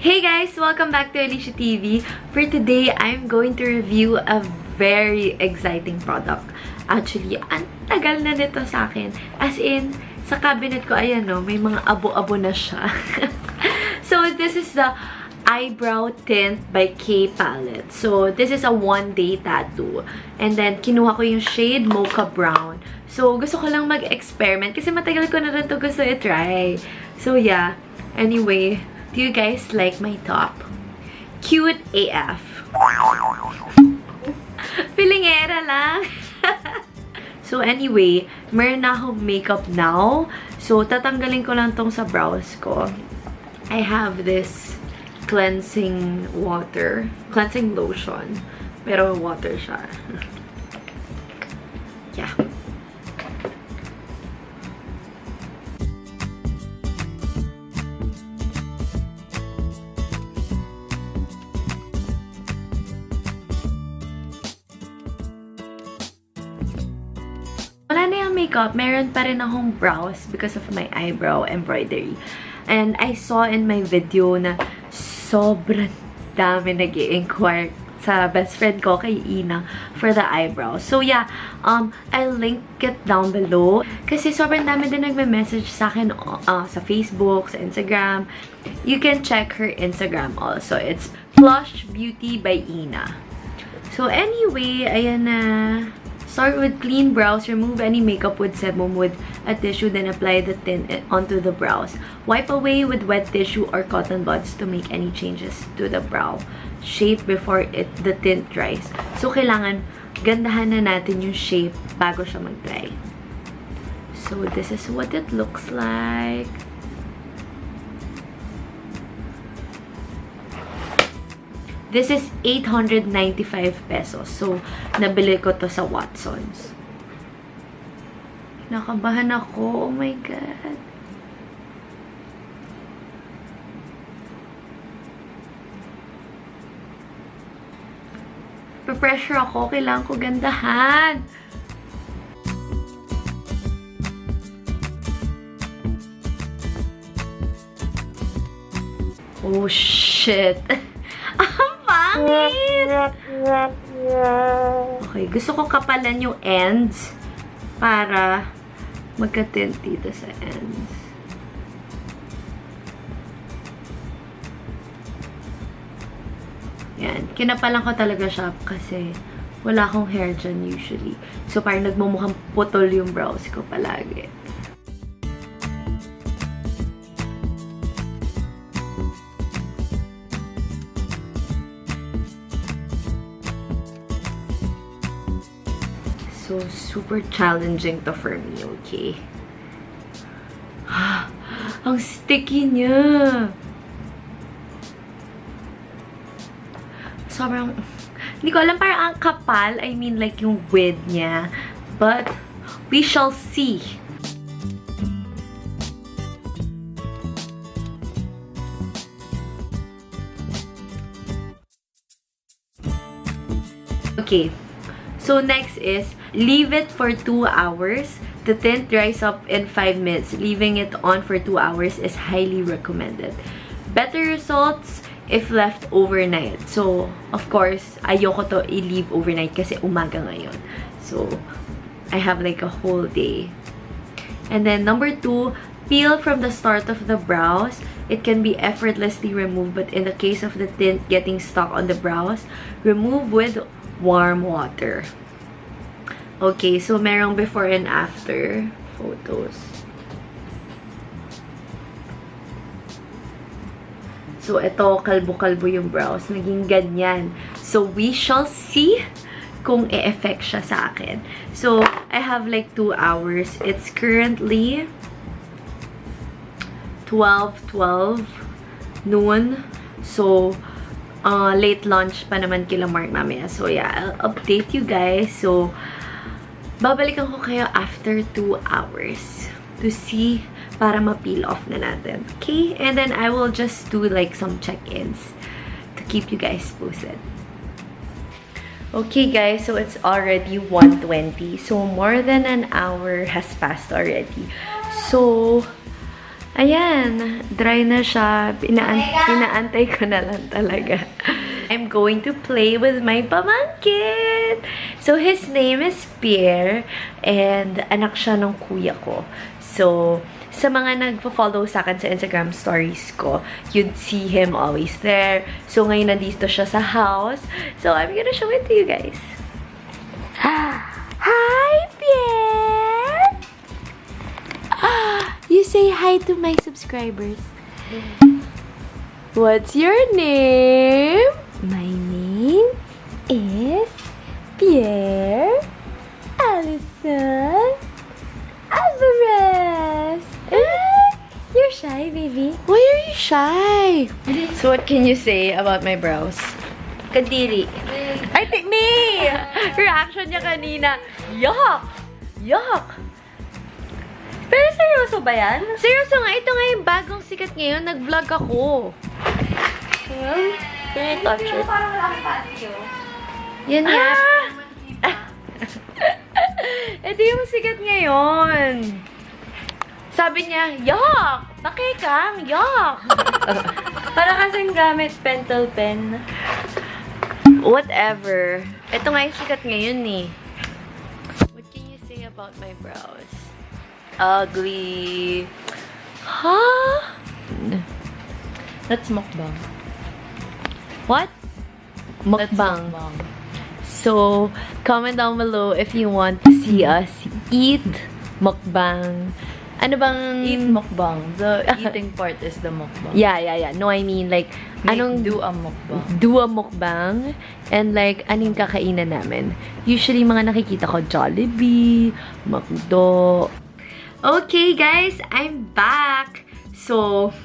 Hey guys! Welcome back to AllysiuTV. For today, I'm going to review a very exciting product. Actually, ang tagal na nito sa akin. As in, sa cabinet ko, ayan no, may mga abo-abo na siya. So, this is the Eyebrow Tint by K Palette. So, this is a one-day tattoo. And then, kinuha ko yung shade Mocha Brown. So, gusto ko lang mag-experiment kasi matagal ko na rin ito gusto i-try. So, yeah. Anyway, do you guys like my top? Cute AF. Pilingera lang. So anyway, meron na akong makeup now. So tatanggalin ko lang tong sa brows ko. I have this cleansing lotion. Pero water siya. Yeah. Wala na yung makeup, meron pa rin akong brows because of my eyebrow embroidery. And I saw in my video na sobrang dami nag-i-inquire sa best friend ko kay Ina for the eyebrow. So yeah, I'll link it down below. Kasi sobrang dami din nagme-message sa akin sa Facebook, sa Instagram. You can check her Instagram also. It's Plush Beauty by Ina. So anyway, ayan na. Start with clean brows. Remove any makeup with sebum with a tissue, then apply the tint onto the brows. Wipe away with wet tissue or cotton buds to make any changes to the brow shape before the tint dries. So, kailangan gandahan na natin yung shape bago siya mag-dry. So, this is what it looks like. This is 895 pesos. So, nabili ko to sa Watsons. Nakabahan ako. Oh my God. Pa-pressure ako. Kailangan ko gandahan. Oh, shit. Okay, gusto ko kapalan yung ends para magka-tint dito sa ends. Yan. Kinapalan ko talaga siya kasi wala akong hair dyan usually. So, parang nagmumukhang putol yung brows ko palagi. So, super challenging to for me, okay? Ang sticky niya! Sobrang... Hindi ko alam, parang ang kapal. I mean, like, yung width niya. But, we shall see. Okay. So, next is, leave it for 2 hours. The tint dries up in 5 minutes. Leaving it on for 2 hours is highly recommended. Better results if left overnight. So, of course, ayoko to i-leave overnight kasi umaga ngayon. So, I have like a whole day. And then, number 2, peel from the start of the brows. It can be effortlessly removed, but in the case of the tint getting stuck on the brows, remove with warm water. Okay, so merong before and after photos. So, ito, kalbo-kalbo yung brows. Naging ganyan. So, we shall see kung e-effect siya sa akin. So, I have like 2 hours. It's currently 12 noon. So, late lunch pa naman kila Mark mamaya. So, yeah, I'll update you guys. So, babalikan ko kayo after 2 hours to see para ma-peel off na natin. Okay? And then, I will just do like some check-ins to keep you guys posted. Okay, guys. So, it's already 1:20. So, more than an hour has passed already. So, Ayan, dry na siya. Inaantay ko na lang talaga. I'm going to play with my pamangkin. So, his name is Pierre. And anak siya ng kuya ko. So, sa mga nagpo-follow sa akin sa Instagram stories ko, you'd see him always there. So, ngayon nandito siya sa house. So, I'm gonna show it to you guys. Hi, Pierre! You say hi to my subscribers. What's your name? My name is Pierre Allison Alvarez. You're shy, baby. Why are you shy? So what can you say about my brows? Kadiri. Ay, me! Reaction niya kanina. Yuck! Yuck! Pero seryoso ba yan? Seryoso nga. Ito nga yung bagong sikat ngayon. Nag-vlog ako. Can I touch it? Parang lang patio. Yan nga. Ito yung sikat ngayon. Sabi niya, yuck! Pakikang, yuck! Parang kasing gamit pentel pen. Whatever. Ito nga yung sikat ngayon eh. What can you say about my brows? Ugly. Huh? That's mukbang. What? Mukbang. So, comment down below if you want to see us eat mukbang. Ano bang... Eat mukbang. The eating part is the mukbang. Yeah. No, I mean like... Do a mukbang. Do a mukbang. And like, anong kakainan namin? Usually, mga nakikita ko, Jollibee, McDo. Okay, guys, I'm back. So,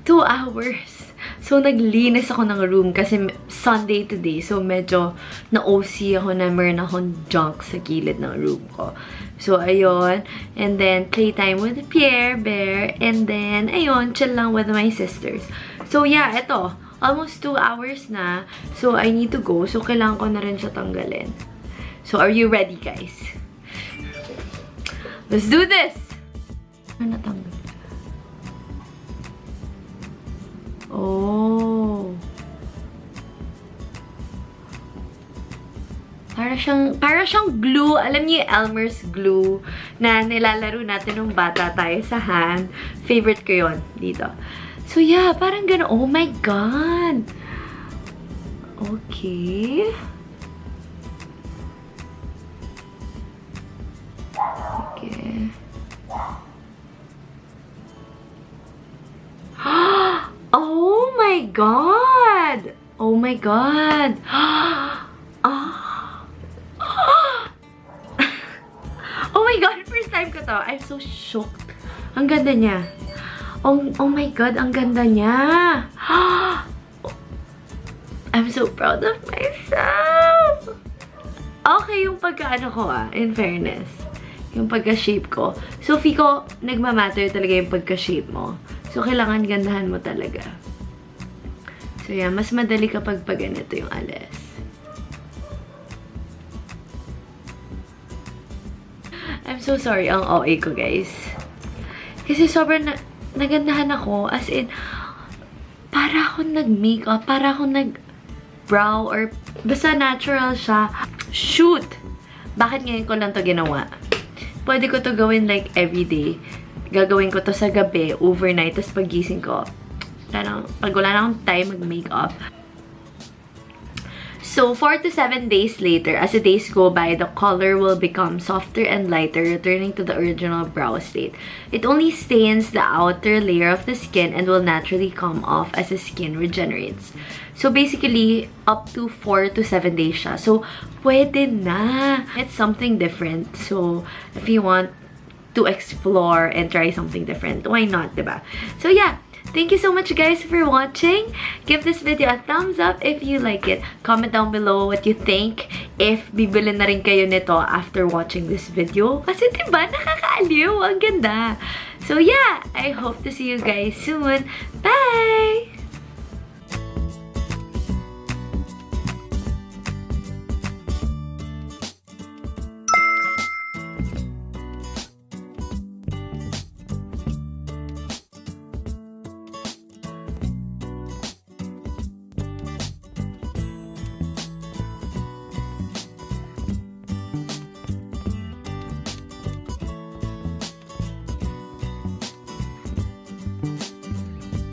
2 hours. So, naglinis ako ng room kasi Sunday today. So, medyo na-OC ako na meron akong junk sa gilid ng room ko. So, ayun. And then, playtime with Pierre, Bear. And then, ayun, chill lang with my sisters. So, yeah, eto. Almost 2 hours na. So, I need to go. So, kailangan ko na rin siya tanggalin. So, are you ready, guys? Let's do this! Ano natanggal? Oh. Para siyang glue. Alam niyo yung Elmer's glue na nilalaro natin nung bata tayo sa hand. Favorite ko yun dito. So yeah, parang gano'n. Oh my God! Okay. Okay. Oh my God! Oh my God! Oh my God! First time ko to. I'm so shocked. Ang ganda niya. Oh my God! Ang ganda niya. I'm so proud of myself. Okay yung pagka-ano ko in fairness. Yung pagka-shape ko. So, Fiko, nagmamatter talaga yung pagka-shape mo. So, kailangan gandahan mo talaga. So, yeah. Mas madali kapag ganito yung alis. I'm so sorry ang OA ko, guys. Kasi sobrang nagandahan ako. As in, para akong nag-makeup, para akong nag-brow, or basta natural siya. Shoot! Bakit ngayon ko lang to ginawa? Pwede ko to gawin like everyday. Gagawin ko to sa gabi, overnight, tapos pagising ko. Pag wala na akong time mag-makeup. So, 4 to 7 days later, as the days go by, the color will become softer and lighter, returning to the original brow state. It only stains the outer layer of the skin and will naturally come off as the skin regenerates. So, basically, up to 4 to 7 days siya. So, pwede na. It's something different. So, if you want to explore and try something different, why not, diba? So, yeah. Thank you so much, guys, for watching. Give this video a thumbs up if you like it. Comment down below what you think. If bibili na rin kayo nito after watching this video. Kasi diba, nakakaaliw. Ang ganda. So yeah, I hope to see you guys soon. Bye!